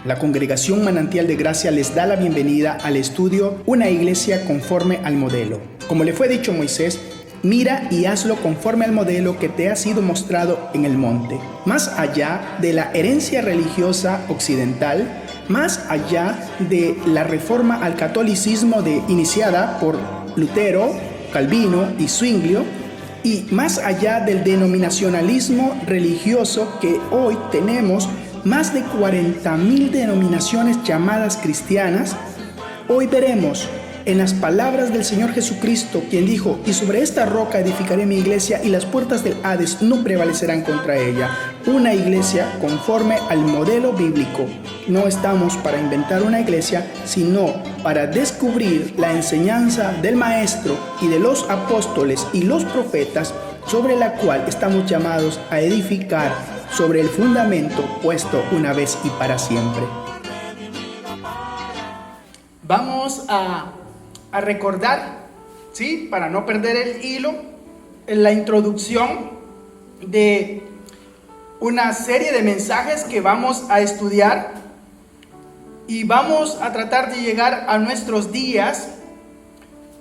La Congregación Manantial de Gracia les da la bienvenida al estudio Una iglesia conforme al modelo. Como le fue dicho Moisés, mira y hazlo conforme al modelo que te ha sido mostrado en el monte. Más allá de la herencia religiosa occidental, más allá de la reforma al catolicismo iniciada por Lutero, Calvino y Zwinglio, y más allá del denominacionalismo religioso que hoy tenemos más de 40,000 denominaciones llamadas cristianas, hoy veremos en las palabras del Señor Jesucristo, quien dijo: y sobre esta roca edificaré mi iglesia y las puertas del Hades no prevalecerán contra ella. Una iglesia conforme al modelo bíblico. No estamos para inventar una iglesia, sino para descubrir la enseñanza del Maestro y de los apóstoles y los profetas, sobre la cual estamos llamados a edificar sobre el fundamento puesto una vez y para siempre. Vamos a recordar, ¿sí?, para no perder el hilo, en la introducción de una serie de mensajes que vamos a estudiar y vamos a tratar de llegar a nuestros días,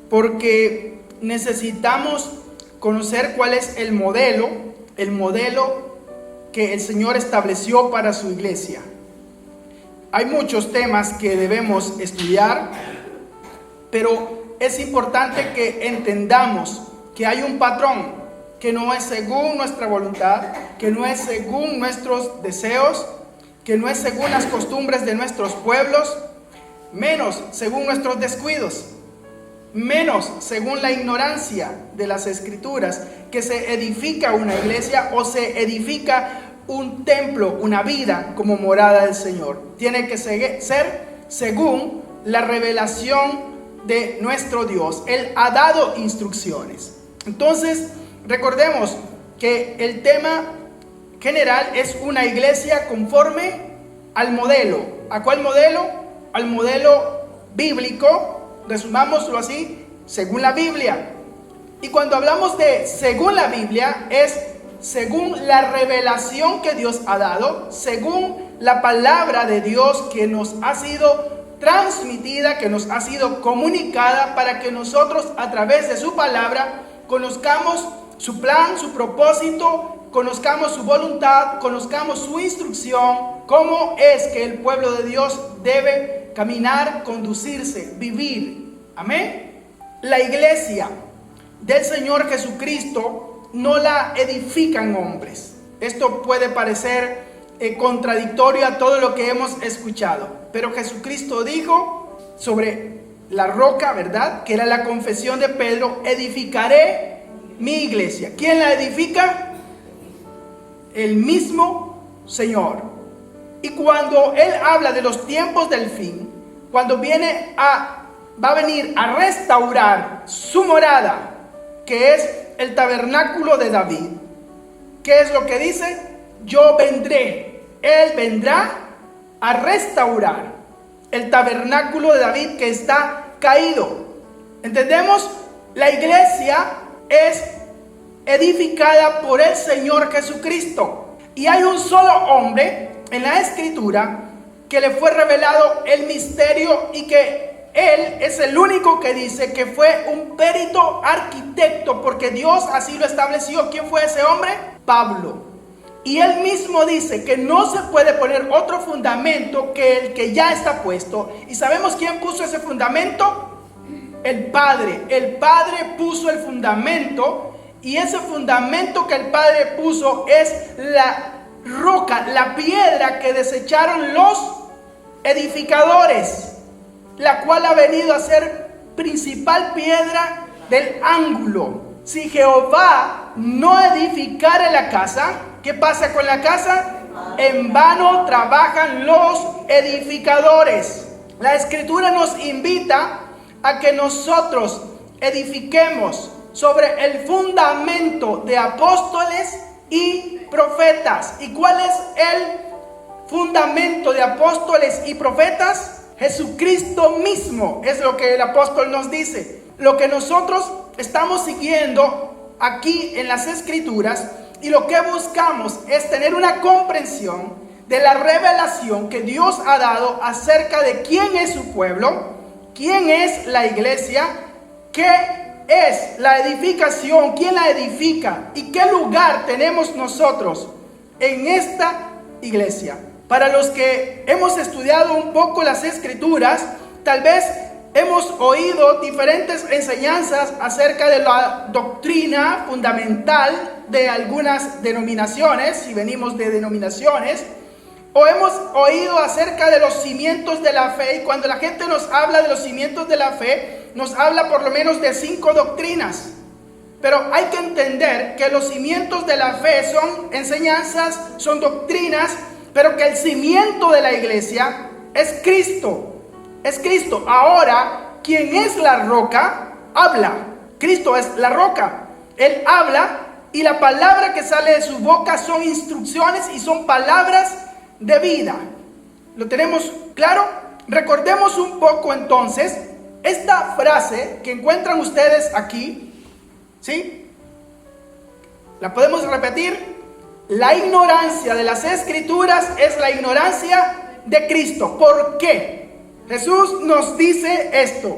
porque necesitamos conocer cuál es el modelo que el Señor estableció para su iglesia. Hay muchos temas que debemos estudiar, pero es importante que entendamos que hay un patrón que no es según nuestra voluntad, que no es según nuestros deseos, que no es según las costumbres de nuestros pueblos, menos según nuestros descuidos, menos según la ignorancia de las Escrituras, que se edifica una iglesia o se edifica un templo, una vida como morada del Señor. Tiene que ser según la revelación de nuestro Dios. Él ha dado instrucciones. Entonces, recordemos que el tema general es una iglesia conforme al modelo. ¿A cuál modelo? Al modelo bíblico. Resumámoslo así: según la Biblia. Y cuando hablamos de según la Biblia, es según la revelación que Dios ha dado, según la palabra de Dios que nos ha sido transmitida, que nos ha sido comunicada, para que nosotros a través de su palabra conozcamos su plan, su propósito, conozcamos su voluntad, conozcamos su instrucción, cómo es que el pueblo de Dios debe caminar, conducirse, vivir. Amén. La iglesia del Señor Jesucristo no la edifican hombres. Esto puede parecer contradictorio a todo lo que hemos escuchado, pero Jesucristo dijo sobre la roca, ¿verdad?, que era la confesión de Pedro: edificaré mi iglesia. ¿Quién la edifica? El mismo Señor. Y cuando Él habla de los tiempos del fin, cuando va a venir a restaurar su morada, que es el tabernáculo de David, ¿qué es lo que dice? Yo vendré. Él vendrá a restaurar el tabernáculo de David que está caído. ¿Entendemos? La iglesia es edificada por el Señor Jesucristo. Y hay un solo hombre en la Escritura que le fue revelado el misterio y que Él es el único que dice que fue un perito arquitecto, porque Dios así lo estableció. ¿Quién fue ese hombre? Pablo. Y él mismo dice que no se puede poner otro fundamento que el que ya está puesto. ¿Y sabemos quién puso ese fundamento? El Padre. El Padre puso el fundamento, y ese fundamento que el Padre puso es la roca, la piedra que desecharon los edificadores, la cual ha venido a ser principal piedra del ángulo. Si Jehová no edificare la casa, ¿qué pasa con la casa? En vano trabajan los edificadores. La Escritura nos invita a que nosotros edifiquemos sobre el fundamento de apóstoles y profetas. ¿Y cuál es el fundamento de apóstoles y profetas? Jesucristo mismo, es lo que el apóstol nos dice. Lo que nosotros estamos siguiendo aquí en las Escrituras, y lo que buscamos es tener una comprensión de la revelación que Dios ha dado acerca de quién es su pueblo, quién es la iglesia, qué es la edificación, quién la edifica y qué lugar tenemos nosotros en esta iglesia. Para los que hemos estudiado un poco las Escrituras, tal vez hemos oído diferentes enseñanzas acerca de la doctrina fundamental de algunas denominaciones, si venimos de denominaciones, o hemos oído acerca de los cimientos de la fe, y cuando la gente nos habla de los cimientos de la fe, nos habla por lo menos de 5 doctrinas. Pero hay que entender que los cimientos de la fe son enseñanzas, son doctrinas, pero que el cimiento de la iglesia es Cristo. Es Cristo. Ahora, quien es la roca, habla. Cristo es la roca. Él habla y la palabra que sale de su boca son instrucciones y son palabras de vida. ¿Lo tenemos claro? Recordemos un poco entonces esta frase que encuentran ustedes aquí, ¿sí? ¿La podemos repetir? La ignorancia de las Escrituras es la ignorancia de Cristo. ¿Por qué? Jesús nos dice esto: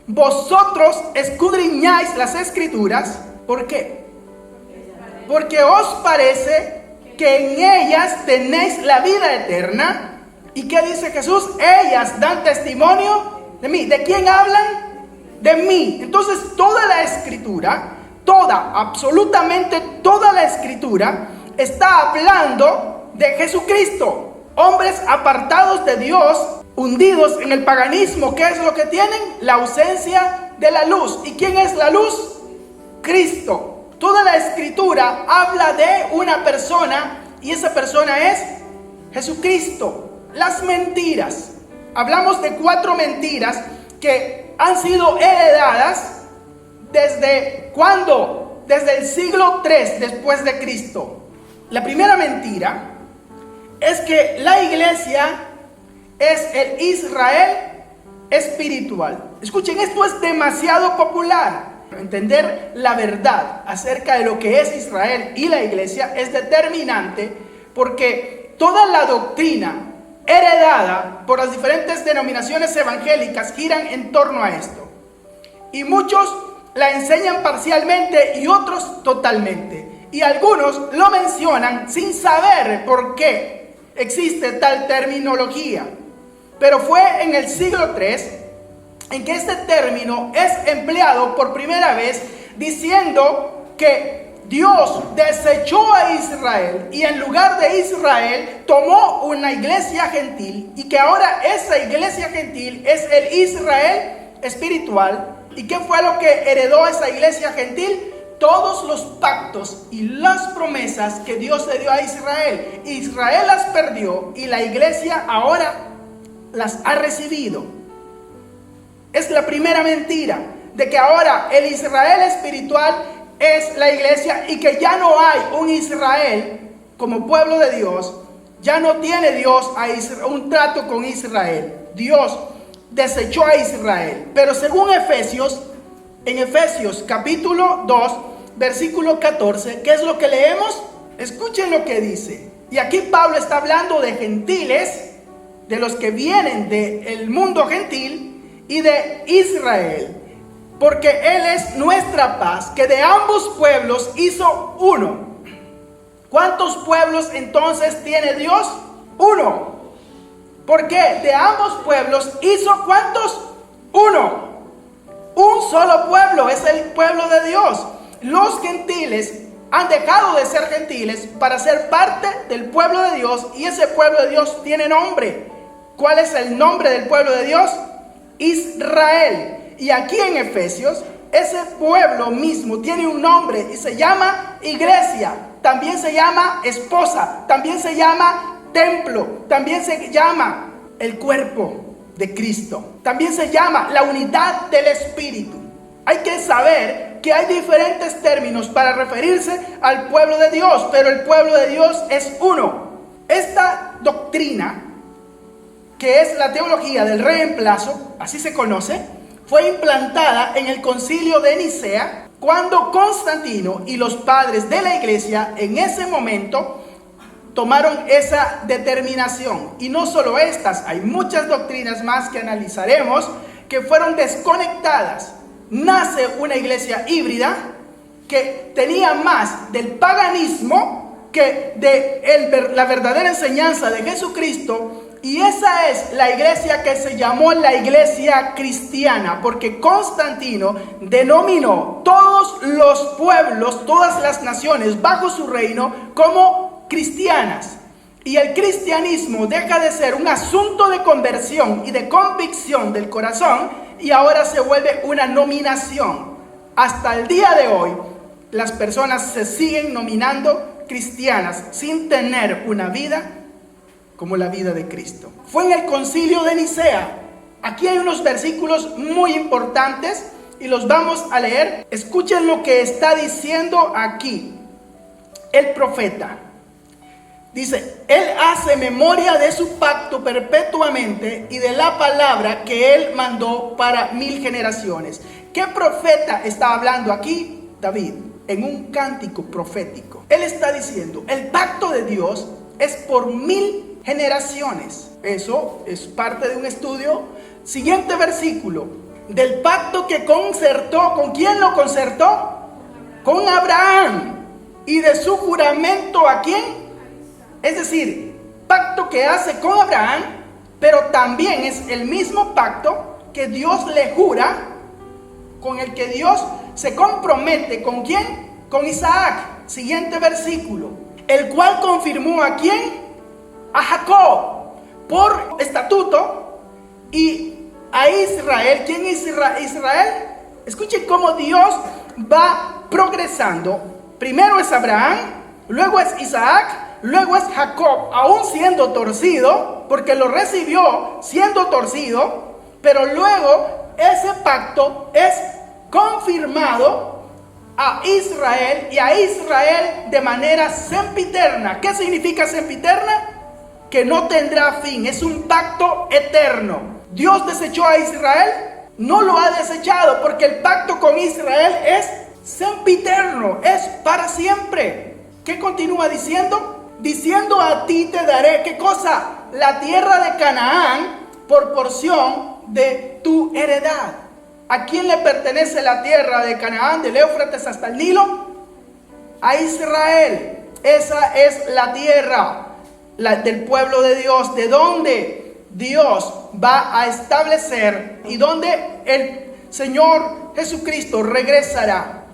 vosotros escudriñáis las Escrituras. ¿Por qué? Porque os parece que en ellas tenéis la vida eterna. ¿Y qué dice Jesús? Ellas dan testimonio de mí. ¿De quién hablan? De mí. Entonces toda la Escritura, absolutamente toda la Escritura está hablando de Jesucristo. Hombres apartados de Dios, hundidos en el paganismo. ¿Qué es lo que tienen? La ausencia de la luz. ¿Y quién es la luz? Cristo. Toda la Escritura habla de una persona y esa persona es Jesucristo. Las mentiras. Hablamos de 4 mentiras que han sido heredadas ¿desde cuándo? Desde el siglo III después de Cristo. La primera mentira es que la iglesia es el Israel espiritual. Escuchen, esto es demasiado popular. Entender la verdad acerca de lo que es Israel y la iglesia es determinante, porque toda la doctrina heredada por las diferentes denominaciones evangélicas giran en torno a esto. Y muchos la enseñan parcialmente y otros totalmente. Y algunos lo mencionan sin saber por qué existe tal terminología. Pero fue en el siglo III en que este término es empleado por primera vez, diciendo que Dios desechó a Israel y en lugar de Israel tomó una iglesia gentil, y que ahora esa iglesia gentil es el Israel espiritual. ¿Y qué fue lo que heredó esa iglesia gentil? Todos los pactos y las promesas que Dios le dio a Israel. Israel las perdió y la iglesia ahora las ha recibido. Es la primera mentira, de que ahora el Israel espiritual es la iglesia y que ya no hay un Israel como pueblo de Dios. Ya no tiene Dios un trato con Israel. Dios desechó a Israel. Pero según Efesios, en Efesios capítulo 2, versículo 14, ¿qué es lo que leemos? Escuchen lo que dice. Y aquí Pablo está hablando de gentiles, de los que vienen del mundo gentil y de Israel, porque Él es nuestra paz, que de ambos pueblos hizo uno. ¿Cuántos pueblos entonces tiene Dios? Uno. ¿Por qué? De ambos pueblos hizo ¿cuántos? Uno. Un solo pueblo, es el pueblo de Dios. Los gentiles han dejado de ser gentiles para ser parte del pueblo de Dios, y ese pueblo de Dios tiene nombre. ¿Cuál es el nombre del pueblo de Dios? Israel. Y aquí en Efesios, ese pueblo mismo tiene un nombre y se llama iglesia. También se llama esposa. También se llama templo. También se llama el cuerpo de Cristo. También se llama la unidad del Espíritu. Hay que saber que hay diferentes términos para referirse al pueblo de Dios, pero el pueblo de Dios es uno. Esta doctrina, que es la teología del reemplazo, así se conoce, fue implantada en el concilio de Nicea, cuando Constantino y los padres de la iglesia en ese momento tomaron esa determinación. Y no solo estas, hay muchas doctrinas más que analizaremos que fueron desconectadas. Nace una iglesia híbrida que tenía más del paganismo que de la verdadera enseñanza de Jesucristo. Y esa es la iglesia que se llamó la iglesia cristiana, porque Constantino denominó todos los pueblos, todas las naciones bajo su reino como cristianas. Y el cristianismo deja de ser un asunto de conversión y de convicción del corazón y ahora se vuelve una nominación. Hasta el día de hoy, las personas se siguen nominando cristianas sin tener una vida como la vida de Cristo. Fue en el concilio de Nicea. Aquí hay unos versículos muy importantes y los vamos a leer. Escuchen lo que está diciendo aquí el profeta. Dice, Él hace memoria de su pacto perpetuamente y de la palabra que Él mandó para 1000 generaciones. ¿Qué profeta está hablando aquí? David, en un cántico profético. Él está diciendo, el pacto de Dios es por 1000 generaciones. Eso es parte de un estudio. Siguiente versículo. Del pacto que concertó, ¿con quién lo concertó? Con Abraham. Y de su juramento, ¿a quién? Es decir, pacto que hace con Abraham, pero también es el mismo pacto que Dios le jura, con el que Dios se compromete. ¿Con quién? Con Isaac. Siguiente versículo. El cual confirmó ¿a quién? A Jacob por estatuto y a Israel. ¿Quién es Israel? Escuchen cómo Dios va progresando. Primero es Abraham, luego es Isaac, luego es Jacob, aún siendo torcido, porque lo recibió siendo torcido, pero luego ese pacto es confirmado a Israel y a Israel de manera sempiterna. ¿Qué significa sempiterna? Que no tendrá fin, es un pacto eterno. ¿Dios desechó a Israel? No lo ha desechado, porque el pacto con Israel es sempiterno, es para siempre. ¿Qué continúa diciendo? Diciendo a ti te daré, ¿qué cosa? La tierra de Canaán por porción de tu heredad. ¿A quién le pertenece la tierra de Canaán, del Éufrates hasta el Nilo? A Israel. Esa es la tierra del pueblo de Dios, de donde Dios va a establecer y donde el Señor Jesucristo regresará.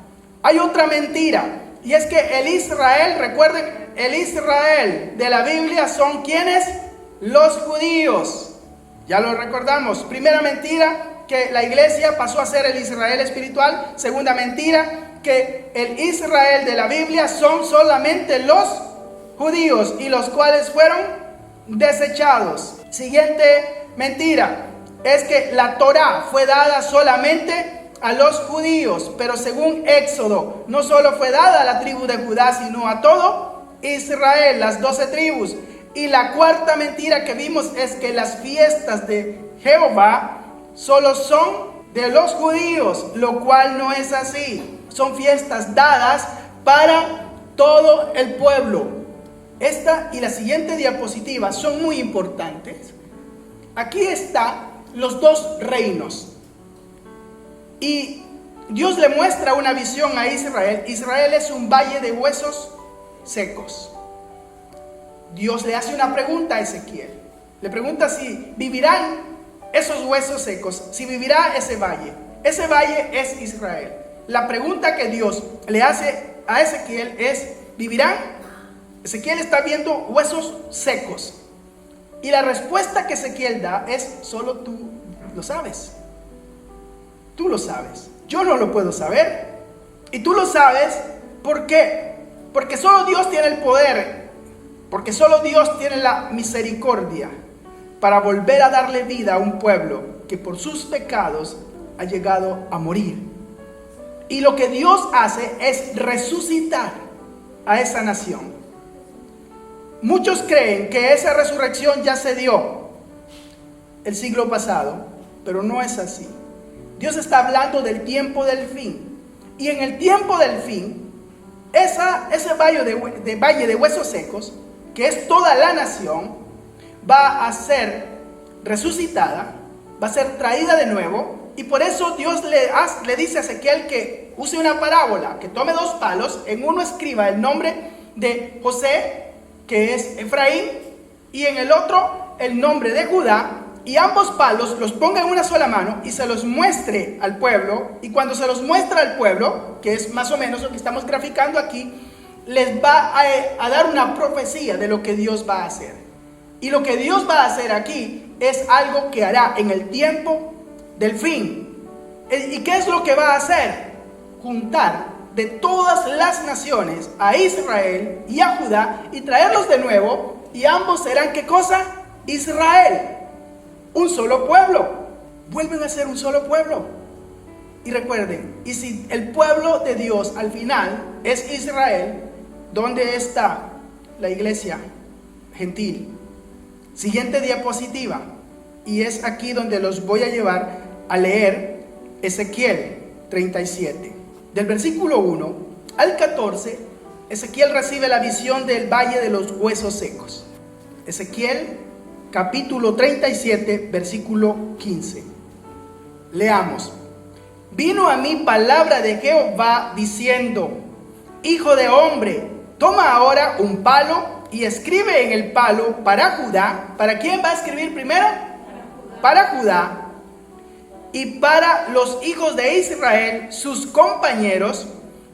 Hay otra mentira, y es que el Israel, recuerden, el Israel de la Biblia son ¿quiénes? Los judíos. Ya lo recordamos. Primera mentira, que la iglesia pasó a ser el Israel espiritual. Segunda mentira, que el Israel de la Biblia son solamente los judíos y los cuales fueron desechados. Siguiente mentira es que la Torá fue dada solamente a los judíos, pero según Éxodo no solo fue dada a la tribu de Judá, sino a todo Israel, las 12 tribus. Y la cuarta mentira que vimos es que las fiestas de Jehová solo son de los judíos, lo cual no es así. Son fiestas dadas para todo el pueblo. Esta y la siguiente diapositiva son muy importantes. Aquí están los dos reinos. Y Dios le muestra una visión a Israel. Israel es un valle de huesos secos. Dios le hace una pregunta a Ezequiel. Le pregunta si vivirán esos huesos secos, si vivirá ese valle. Ese valle es Israel. La pregunta que Dios le hace a Ezequiel es, ¿vivirán? Ezequiel está viendo huesos secos. Y la respuesta que Ezequiel da es, solo tú lo sabes. Tú lo sabes. Yo no lo puedo saber. Y tú lo sabes, ¿por qué? Porque solo Dios tiene el poder. Porque solo Dios tiene la misericordia para volver a darle vida a un pueblo que por sus pecados ha llegado a morir. Y lo que Dios hace es resucitar a esa nación. Muchos creen que esa resurrección ya se dio el siglo pasado, pero no es así. Dios está hablando del tiempo del fin. Y en el tiempo del fin, ese valle de huesos secos que es toda la nación, va a ser resucitada, va a ser traída de nuevo. Y por eso Dios le dice a Ezequiel que use una parábola, que tome 2 palos, en uno escriba el nombre de José, que es Efraín, y en el otro el nombre de Judá, y ambos palos los ponga en una sola mano y se los muestre al pueblo. Y cuando se los muestra al pueblo, que es más o menos lo que estamos graficando aquí, les va a dar una profecía de lo que Dios va a hacer. Y lo que Dios va a hacer aquí es algo que hará en el tiempo del fin. ¿Y qué es lo que va a hacer? Juntar de todas las naciones a Israel y a Judá y traerlos de nuevo, y ambos serán, ¿qué cosa? Israel, un solo pueblo. Vuelven a ser un solo pueblo. Y recuerden, y si el pueblo de Dios al final es Israel, ¿dónde está la iglesia gentil? Siguiente diapositiva. Y es aquí donde los voy a llevar a leer Ezequiel 37. Del versículo 1 al 14, Ezequiel recibe la visión del valle de los huesos secos. Ezequiel capítulo 37, versículo 15. Leamos. Vino a mí palabra de Jehová diciendo: Hijo de hombre, toma ahora un palo y escribe en el palo para Judá. ¿Para quién va a escribir primero? Para Judá. Y para los hijos de Israel, sus compañeros.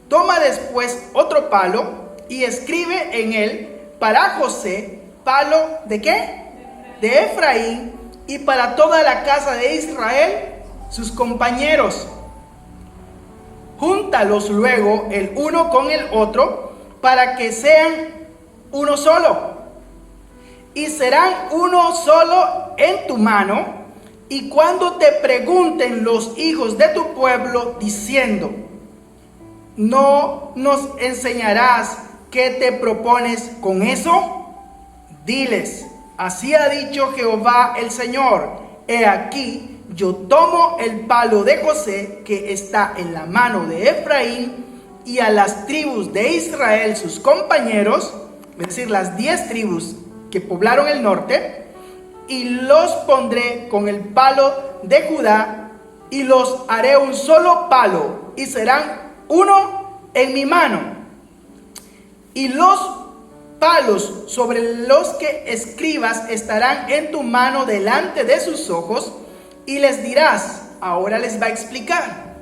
Toma después otro palo y escribe en él para José. ¿Palo de qué? De Efraín. Y para toda la casa de Israel, sus compañeros. Júntalos luego el uno con el otro, para que sean uno solo. Y serán uno solo en tu mano. Y cuando te pregunten los hijos de tu pueblo diciendo: ¿no nos enseñarás qué te propones con eso? Diles: así ha dicho Jehová el Señor: he aquí, yo tomo el palo de José que está en la mano de Efraín, y a las tribus de Israel sus compañeros, es decir, las 10 tribus que poblaron el norte, y los pondré con el palo de Judá, y los haré un solo palo, y serán uno en mi mano. Y los palos sobre los que escribas estarán en tu mano delante de sus ojos, y les dirás, ahora les va a explicar: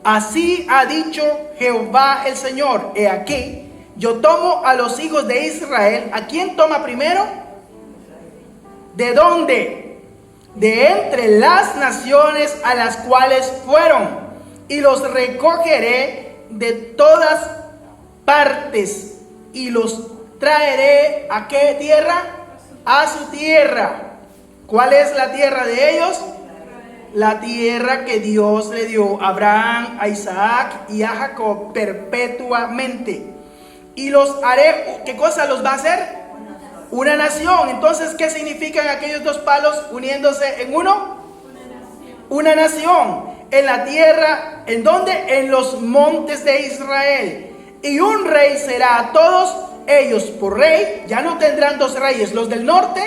así ha dicho Jehová el Señor: he aquí, yo tomo a los hijos de Israel. ¿A quién toma primero? ¿De dónde? De entre las naciones a las cuales fueron, y los recogeré de todas partes, y los traeré ¿a qué tierra? A su tierra. ¿Cuál es la tierra de ellos? La tierra que Dios le dio a Abraham, a Isaac y a Jacob perpetuamente. Y los haré, ¿qué cosa los va a hacer? Una nación. Entonces, ¿qué significan aquellos 2 palos uniéndose en uno? Una nación. En la tierra, ¿en dónde? En los montes de Israel. Y un rey será a todos ellos por rey. Ya no tendrán 2 reyes. Los del norte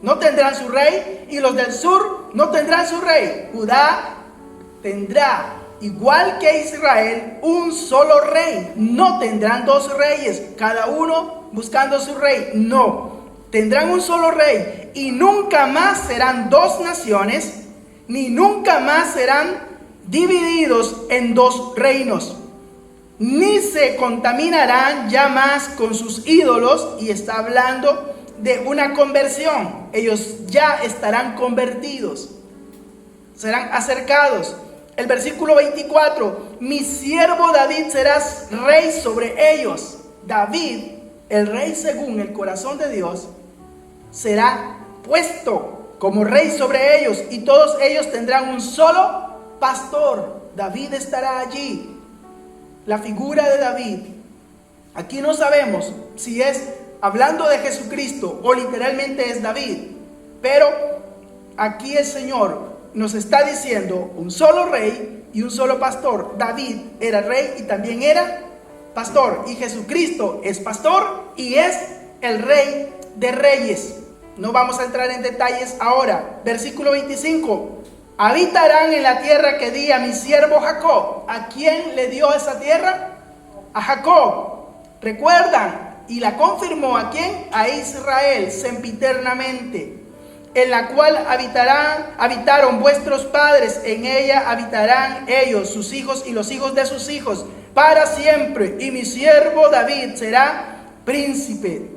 no tendrán su rey, y los del sur no tendrán su rey. Judá tendrá, igual que Israel, un solo rey. No tendrán 2 reyes, cada uno buscando su rey. No, tendrán un solo rey. Y nunca más serán 2 naciones, ni nunca más serán divididos en 2 reinos, ni se contaminarán ya más con sus ídolos. Y está hablando de una conversión. Ellos ya estarán convertidos, serán acercados. El versículo 24: mi siervo David serás rey sobre ellos. David, el rey según el corazón de Dios, será puesto como rey sobre ellos, y todos ellos tendrán un solo pastor. David estará allí. La figura de David, aquí no sabemos si es hablando de Jesucristo o literalmente es David, pero aquí el Señor nos está diciendo un solo rey y un solo pastor. David era rey y también era pastor, y Jesucristo es pastor y es el Rey de Reyes. No vamos a entrar en detalles ahora. Versículo 25. Habitarán en la tierra que di a mi siervo Jacob. ¿A quién le dio esa tierra? A Jacob. ¿Recuerdan? Y la confirmó ¿a quién? A Israel, sempiternamente. En la cual habitaron vuestros padres. En ella habitarán ellos, sus hijos y los hijos de sus hijos, para siempre. Y mi siervo David será príncipe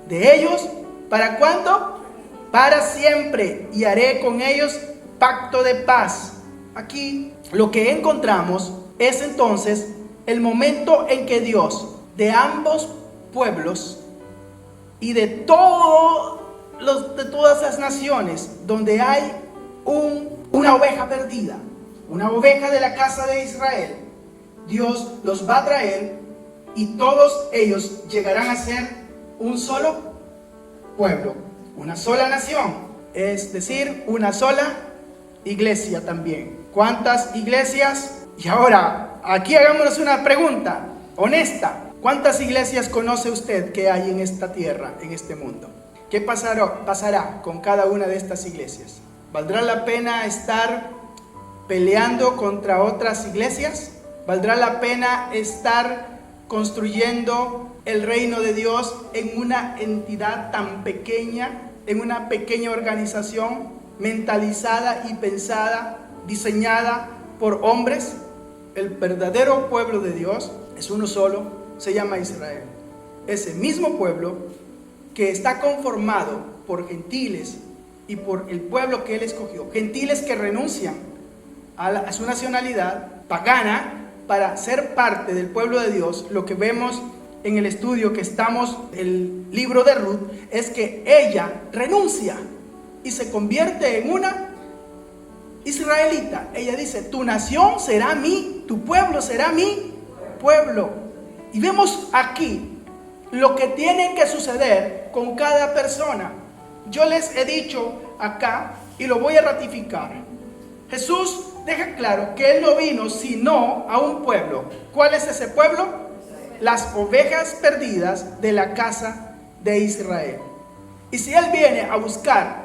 de ellos. ¿Para cuándo? Para siempre. Y haré con ellos pacto de paz. Aquí lo que encontramos es entonces el momento en que Dios de ambos pueblos y de todas las naciones donde hay una oveja perdida, una oveja de la casa de Israel, Dios los va a traer y todos ellos llegarán a ser un solo pueblo, una sola nación, es decir, una sola iglesia también. ¿Cuántas iglesias? Y ahora, aquí hagámonos una pregunta honesta. ¿Cuántas iglesias conoce usted que hay en esta tierra, en este mundo? ¿Qué pasará con cada una de estas iglesias? ¿Valdrá la pena estar peleando contra otras iglesias? ¿Valdrá la pena estar construyendo el reino de Dios en una entidad tan pequeña, en una pequeña organización mentalizada y pensada, diseñada por hombres? El verdadero pueblo de Dios es uno solo, se llama Israel. Ese mismo pueblo que está conformado por gentiles y por el pueblo que Él escogió, gentiles que renuncian a su nacionalidad pagana para ser parte del pueblo de Dios. Lo que vemos en el estudio que estamos, el libro de Ruth, es que ella renuncia y se convierte en una israelita. Ella dice: tu nación será tu pueblo será mi pueblo. Y vemos aquí lo que tiene que suceder con cada persona. Yo les he dicho acá y lo voy a ratificar. Jesús deja claro que Él no vino sino a un pueblo. ¿Cuál es ese pueblo? Las ovejas perdidas de la casa de Israel. Y si Él viene a buscar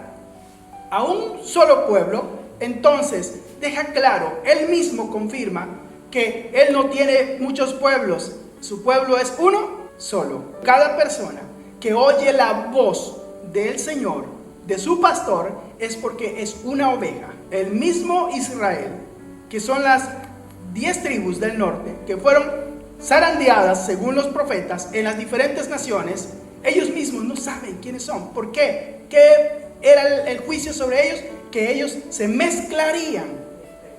a un solo pueblo, entonces deja claro, Él mismo confirma que Él no tiene muchos pueblos. Su pueblo es uno solo. Cada persona que oye la voz del Señor, de su pastor, es porque es una oveja. El mismo Israel, que son las 10 tribus del norte, que fueron zarandeadas, según los profetas, en las diferentes naciones, ellos mismos no saben quiénes son. ¿Por qué? ¿Qué era el juicio sobre ellos? Que ellos se mezclarían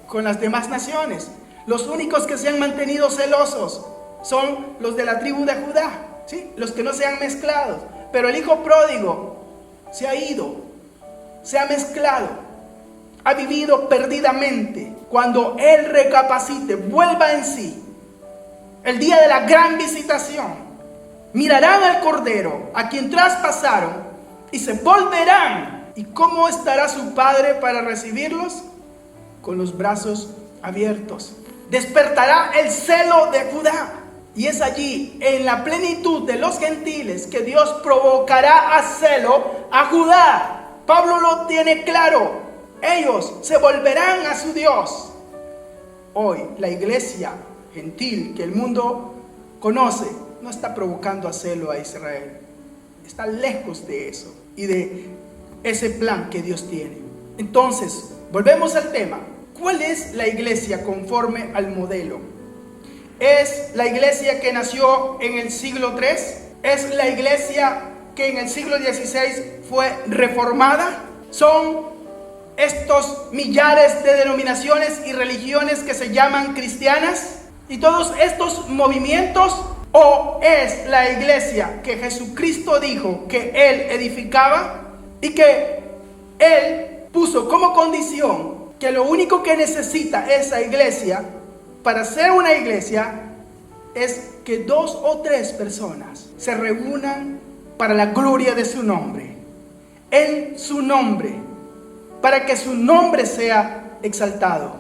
con las demás naciones. Los únicos que se han mantenido celosos son los de la tribu de Judá, ¿sí? Los que no se han mezclado. Pero el hijo pródigo se ha ido, se ha mezclado, ha vivido perdidamente. Cuando él recapacite, vuelva en sí, el día de la gran visitación, mirarán al Cordero, a quien traspasaron, y se volverán. ¿Y cómo estará su Padre para recibirlos? Con los brazos abiertos. Despertará el celo de Judá. Y es allí, en la plenitud de los gentiles, que Dios provocará a celo a Judá. Pablo lo tiene claro. Ellos se volverán a su Dios. Hoy, la iglesia gentil que el mundo conoce no está provocando a celo a Israel. Está lejos de eso y de ese plan que Dios tiene. Entonces, volvemos al tema. ¿Cuál es la iglesia conforme al modelo? ¿Es la iglesia que nació en el siglo III? ¿Es la iglesia que en el siglo XVI fue reformada? ¿Son estos millares de denominaciones y religiones que se llaman cristianas? ¿Y todos estos movimientos? ¿O es la iglesia que Jesucristo dijo que Él edificaba y que Él puso como condición que lo único que necesita esa iglesia para ser una iglesia es que 2 o 3 personas se reúnan para la gloria de su nombre, en su nombre, para que su nombre sea exaltado,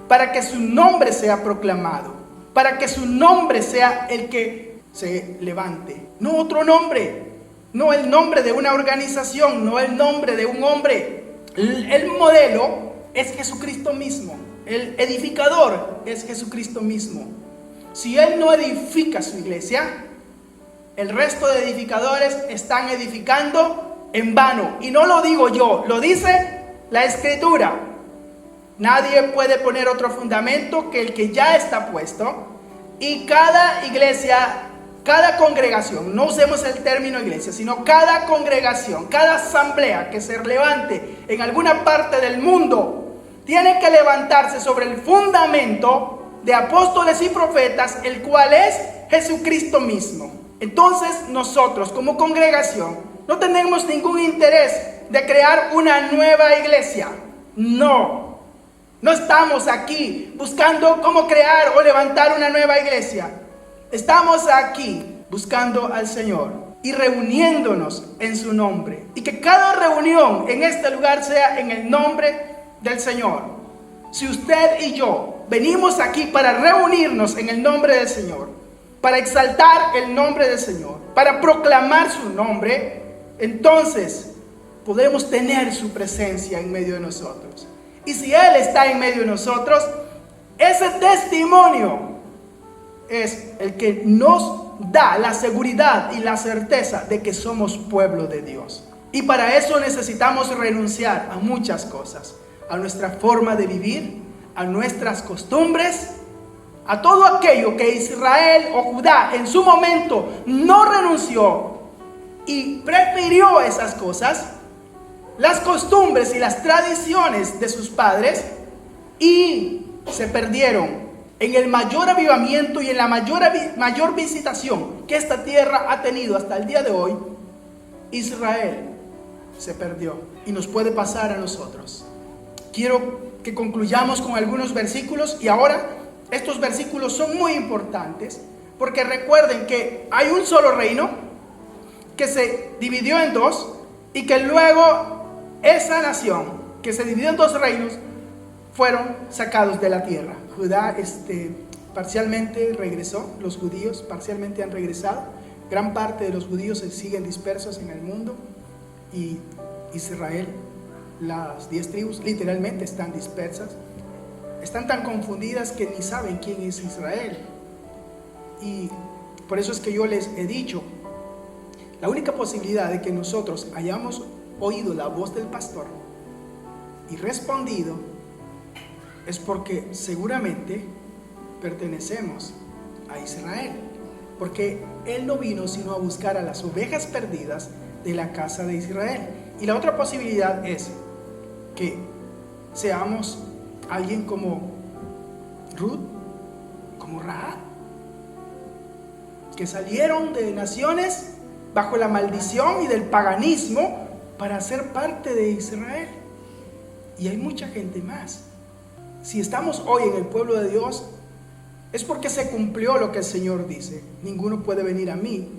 para que su nombre sea proclamado, para que su nombre sea el que se levante, no otro nombre. no el nombre de una organización, no el nombre de un hombre. El modelo es Jesucristo mismo. El edificador es Jesucristo mismo. Si Él no edifica su iglesia, el resto de edificadores están edificando en vano. Y no lo digo yo, lo dice la Escritura. Nadie puede poner otro fundamento que el que ya está puesto. Y cada iglesia, cada congregación, no usemos el término iglesia, sino cada congregación, cada asamblea que se levante en alguna parte del mundo, tiene que levantarse sobre el fundamento de apóstoles y profetas, el cual es Jesucristo mismo. Entonces nosotros como congregación no tenemos ningún interés de crear una nueva iglesia. No estamos aquí buscando cómo crear o levantar una nueva iglesia. Estamos aquí buscando al Señor y reuniéndonos en su nombre. Y que cada reunión en este lugar sea en el nombre del Señor. Si usted y yo venimos aquí para reunirnos en el nombre del Señor, para exaltar el nombre del Señor, para proclamar su nombre, entonces podremos tener su presencia en medio de nosotros. Y si Él está en medio de nosotros, ese testimonio es el que nos da la seguridad y la certeza de que somos pueblo de Dios. Y para eso necesitamos renunciar a muchas cosas, a nuestra forma de vivir, a nuestras costumbres, a todo aquello que Israel o Judá en su momento no renunció y prefirió esas cosas, las costumbres y las tradiciones de sus padres, y se perdieron en el mayor avivamiento y en la mayor visitación que esta tierra ha tenido hasta el día de hoy. Israel se perdió y nos puede pasar a nosotros. Quiero que concluyamos con algunos versículos, y ahora estos versículos son muy importantes porque recuerden que hay un solo reino que se dividió en dos, y que luego esa nación que se dividió en dos reinos fueron sacados de la tierra. Judá parcialmente regresó, los judíos parcialmente han regresado, gran parte de los judíos se siguen dispersos en el mundo, y Israel, las 10 tribus literalmente están dispersas, están tan confundidas que ni saben quién es Israel. Y por eso es que yo les he dicho, la única posibilidad de que nosotros hayamos oído la voz del pastor y respondido es porque seguramente pertenecemos a Israel, porque Él no vino sino a buscar a las ovejas perdidas de la casa de Israel. Y la otra posibilidad es que seamos alguien como Ruth, como Rahab, que salieron de naciones bajo la maldición y del paganismo para ser parte de Israel. Y hay mucha gente más. Si estamos hoy en el pueblo de Dios, es porque se cumplió lo que el Señor dice: ninguno puede venir a mí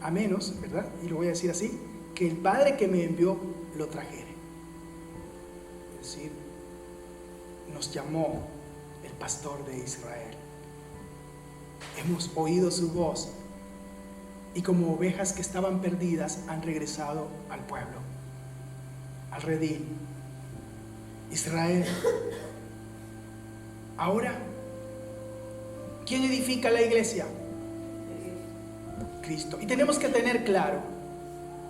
a menos, ¿verdad? Y lo voy a decir así, que el Padre que me envió lo trajere. Es decir, nos llamó el pastor de Israel. Hemos oído su voz, y como ovejas que estaban perdidas han regresado al pueblo, al redil. Israel. Ahora, ¿quién edifica la iglesia? Cristo. Y tenemos que tener claro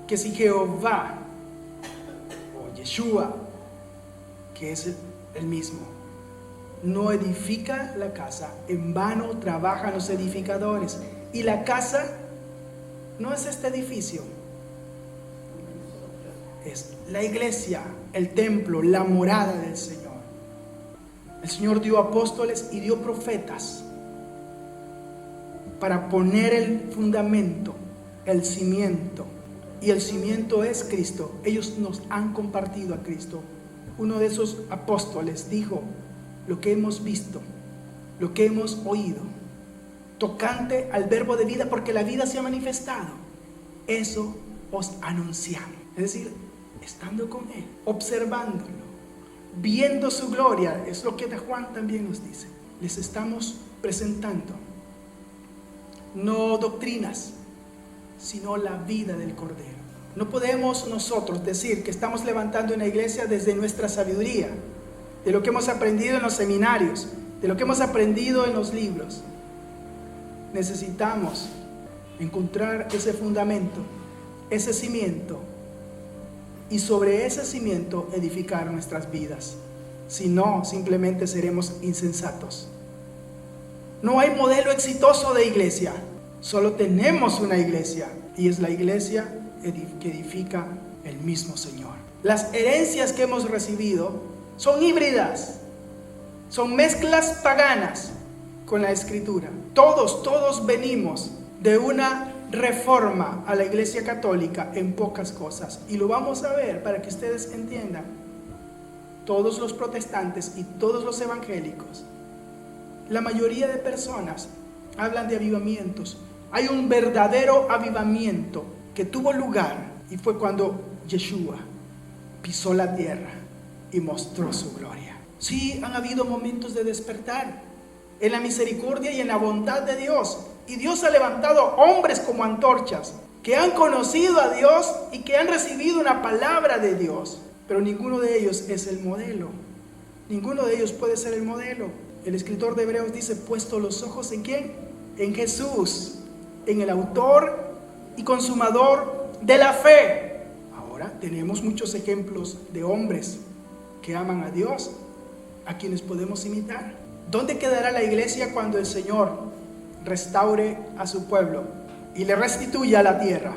que si Jehová o Yeshua, que es el mismo, no edifica la casa, en vano trabajan los edificadores. Y la casa no es este edificio, es la iglesia, el templo, la morada del Señor. El Señor dio apóstoles y dio profetas para poner el fundamento, el cimiento. Y el cimiento es Cristo. Ellos nos han compartido a Cristo. Uno de esos apóstoles dijo: lo que hemos visto, lo que hemos oído, tocante al verbo de vida, porque la vida se ha manifestado, eso os anunciamos. Es decir, estando con Él, observándolo, viendo su gloria, es lo que de Juan también nos dice. Les estamos presentando no doctrinas, sino la vida del Cordero. No podemos nosotros decir que estamos levantando una iglesia desde nuestra sabiduría, de lo que hemos aprendido en los seminarios, de lo que hemos aprendido en los libros. Necesitamos encontrar ese fundamento, ese cimiento, y sobre ese cimiento edificar nuestras vidas. Si no, simplemente seremos insensatos. No hay modelo exitoso de iglesia, solo tenemos una iglesia, y es la iglesia que edifica el mismo Señor. Las herencias que hemos recibido son híbridas, son mezclas paganas con la Escritura. Todos venimos de una reforma a la Iglesia Católica en pocas cosas, y lo vamos a ver para que ustedes entiendan. Todos los protestantes y todos los evangélicos, la mayoría de personas hablan de avivamientos. Hay un verdadero avivamiento que tuvo lugar, y fue cuando Yeshua pisó la tierra y mostró su gloria. Sí, han habido momentos de despertar en la misericordia y en la bondad de Dios, y Dios ha levantado hombres como antorchas que han conocido a Dios y que han recibido una palabra de Dios, pero ninguno de ellos es el modelo. Ninguno de ellos puede ser el modelo. El escritor de Hebreos dice: puesto los ojos ¿en quién? En Jesús, en el autor y consumador de la fe. Ahora tenemos muchos ejemplos de hombres que aman a Dios, a quienes podemos imitar. ¿Dónde quedará la iglesia cuando el Señor restaure a su pueblo y le restituya la tierra?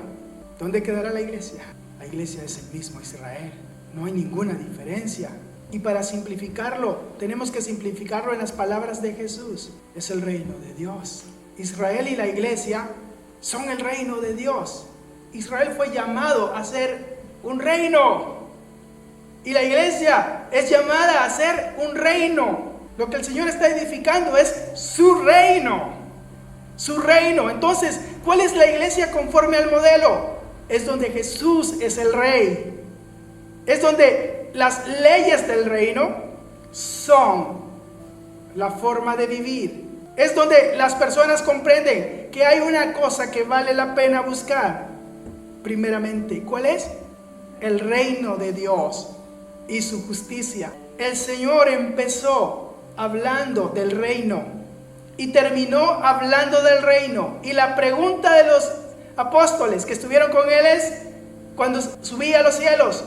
¿Dónde quedará la iglesia? La iglesia es el mismo Israel, no hay ninguna diferencia. Y para simplificarlo, tenemos que simplificarlo en las palabras de Jesús. Es el reino de Dios. Israel y la iglesia son el reino de Dios. Israel fue llamado a ser un reino, y la iglesia es llamada a ser un reino. Lo que el Señor está edificando es su reino. Su reino. Entonces, ¿cuál es la iglesia conforme al modelo? Es donde Jesús es el rey. Es donde las leyes del reino son la forma de vivir. Es donde las personas comprenden que hay una cosa que vale la pena buscar. Primeramente, ¿cuál es? El reino de Dios y su justicia. El Señor empezó hablando del reino y terminó hablando del reino. Y la pregunta de los apóstoles que estuvieron con él es, cuando subía a los cielos: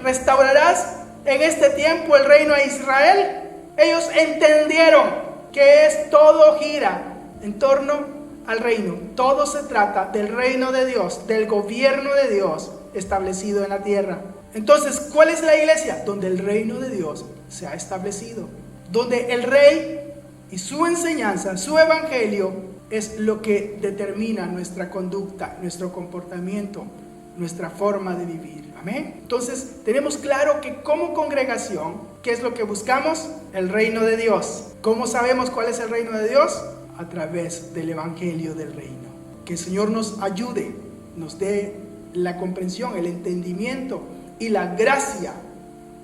¿restaurarás en este tiempo el reino a Israel? Ellos entendieron que todo gira en torno al reino. Todo se trata del reino de Dios, del gobierno de Dios establecido en la tierra. Entonces, ¿cuál es la iglesia? Donde el reino de Dios se ha establecido, donde el rey y su enseñanza, su evangelio, es lo que determina nuestra conducta, nuestro comportamiento, nuestra forma de vivir. Amén. Entonces, tenemos claro que como congregación, ¿qué es lo que buscamos? El reino de Dios. ¿Cómo sabemos cuál es el reino de Dios? A través del evangelio del reino. Que el Señor nos ayude, nos dé la comprensión, el entendimiento y la gracia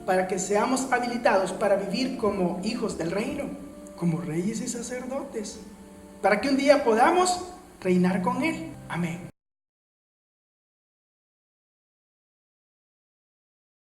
para que seamos habilitados para vivir como hijos del reino, como reyes y sacerdotes, para que un día podamos reinar con Él. Amén.